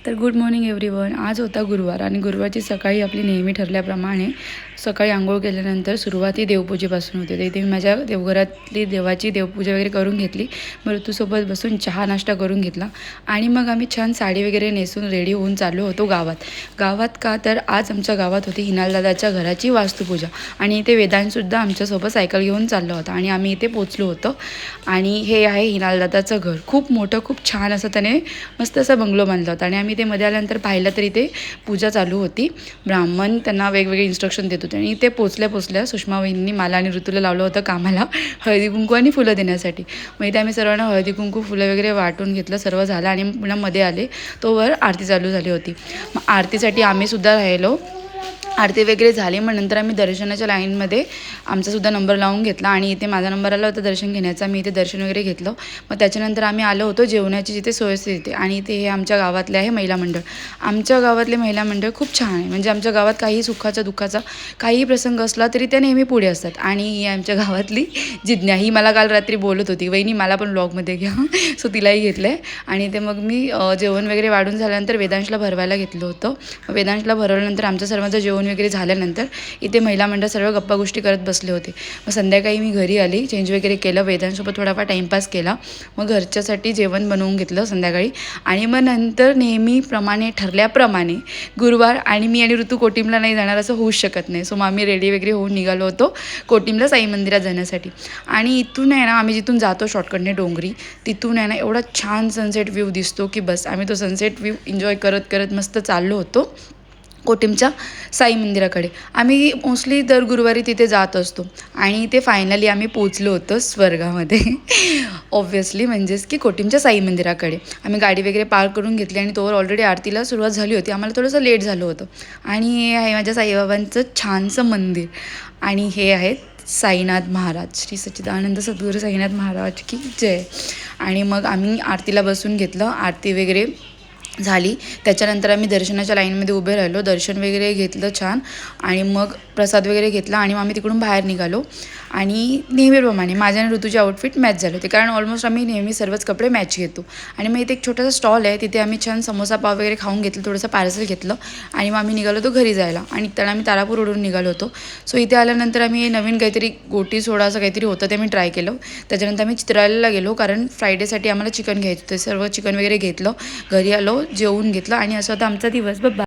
तर good morning everyone. आज होता गुरुवार आणि गुरुवारची सकाळी आपली नेहमी ठरल्याप्रमाणे सकाळी आंघोळ केल्यानंतर सुरुवात ही देवपूजेपासून होते. तर इथे मी माझ्या देवघरातली देवाची देवपूजा वगैरे करून घेतली. मग ऋतूसोबत बसून चहा नाश्ता करून घेतला आणि मग आम्ही छान साडी वगैरे नेसून रेडी होऊन चाललो होतो गावात का तर आज आमच्या गावात होती हिनालदादाच्या घराची वास्तुपूजा आणि इथे वेदांतसुद्धा आमच्यासोबत सायकल घेऊन चाललो होता आणि आम्ही इथे पोचलो होतो. आणि हे आहे हिनालदादाचं घर. खूप मोठं, खूप छान असं त्याने मस्त असा बंगलो बांधला होता आणि आम्ही ते मध्ये आल्यानंतर पाहिलं तर इथे पूजा चालू होती. ब्राह्मण त्यांना वेगवेगळे इन्स्ट्रक्शन देत होते आणि इथे पोचल्या सुषमा वहिनींनी मला आणि ऋतूला लावलं होतं कामाला हळदी कुंकू आणि फुलं देण्यासाठी. मग इथे आम्ही सर्वांना हळदी कुंकू फुलं वगैरे वाटून घेतलं, सर्व झालं आणि पुन्हा मध्ये आले तोवर आरती चालू झाली होती. मग आरतीसाठी आम्हीसुद्धा राहिलो. आरती वगैरे झाली. मग नंतर आम्ही दर्शनाच्या लाईनमध्ये आमचासुद्धा नंबर लावून घेतला आणि इथे माझा नंबर आला होता दर्शन घेण्याचा. मी इथे दर्शन वगैरे घेतलं. मग त्याच्यानंतर आम्ही आलो होतो जेवणाची जिथे सोय असते तिथे आणि इथे हे आमच्या गावातले आहे महिला मंडळ. आमच्या गावातले महिला मंडळ खूप छान आहे. म्हणजे आमच्या गावात काही सुखाचा दुःखाचा काहीही प्रसंग असला तरी त्या नेहमी पुढे असतात. आणि ही आमच्या गावातली जिज्ञा, ही मला काल रात्री बोलत होती, वहिनी मला पण ब्लॉगमध्ये घ्या. सो तिलाही घेतलं आहे. आणि ते मग मी जेवण वगैरे वाढून झाल्यानंतर वेदांशला भरवायला घेतलं होतं. वेदांशला भरवल्यानंतर आमच्या सर्वांचं जेवण वगैरे झाल्यानंतर इथे महिला मंडळ सर्व गप्पा गोष्टी करत बसले होते. मग संध्याकाळी मी घरी आली, चेंज वगैरे केलं, वेदांसोबत थोडाफार टाईमपास केला. मग घरच्यासाठी जेवण बनवून घेतलं संध्याकाळी. आणि मग नंतर नेहमीप्रमाणे ठरल्याप्रमाणे गुरुवार आणि मी आणि ऋतू कोटिमला नाही जाणार असं होऊच शकत नाही. सो मग आम्ही रेडी वगैरे होऊन निघालो होतो कोटिमला साई मंदिरात जाण्यासाठी. आणि इथून आहे ना आम्ही जिथून जातो शॉर्टकटने डोंगरी, तिथून आहे ना एवढा छान सनसेट व्ह्यू दिसतो की बस आम्ही तो सनसेट व्ह्यू एन्जॉय करत करत मस्त चाललो होतो कोटिमच्या साई मंदिराकडे. आम्ही मोस्टली दर गुरुवारी तिथे जात असतो आणि ते फायनली आम्ही पोचलो होतो स्वर्गामध्ये. ऑब्व्हियसली म्हणजेच की कोटिमच्या साई मंदिराकडे आम्ही गाडी वगैरे पार्क करून घेतली आणि तोवर ऑलरेडी आरतीला सुरुवात झाली होती. आम्हाला थोडंसं लेट झालं होतं. आणि हे आहे माझ्या साईबाबांचं छानसं मंदिर आणि हे आहेत साईनाथ महाराज, श्री सच्चिदानंद सद्गुरू साईनाथ महाराज की जय. आणि मग आम्ही आरतीला बसून घेतलं, आरती वगैरे झाली. त्याच्यानंतर आम्ही दर्शनाच्या लाईनमध्ये उभे राहिलो, दर्शन वगैरे घेतलं छान आणि मग प्रसाद वगैरे घेतला आणि मग आम्ही तिकडून बाहेर निघालो. आणि नेहमीप्रमाणे माझ्या आणि ऋतूचे आउटफिट मॅच झाले होते कारण ऑलमोस्ट आम्ही नेहमी सर्वच कपडे मॅच घेतो. आणि मग इथे एक छोटासा स्टॉल आहे, तिथे आम्ही छान समोसा पाव वगैरे खाऊन घेतलं, थोडंसं पार्सल घेतलं आणि मग आम्ही निघालो होतो घरी जायला. आणि त्याला आम्ही तारापूर रोडून निघालो होतो. सो इथे आल्यानंतर आम्ही नवीन काहीतरी गोटी सोडा असं काहीतरी होतं ते मी ट्राय केलं. त्याच्यानंतर आम्ही चित्रालयाला गेलो कारण फ्रायडेसाठी आम्हाला चिकन घ्यायचं होतं. सर्व चिकन वगैरे घेतलं, घरी आलो, जेवून घेतलं आणि असं होता आमचा दिवस. बाय.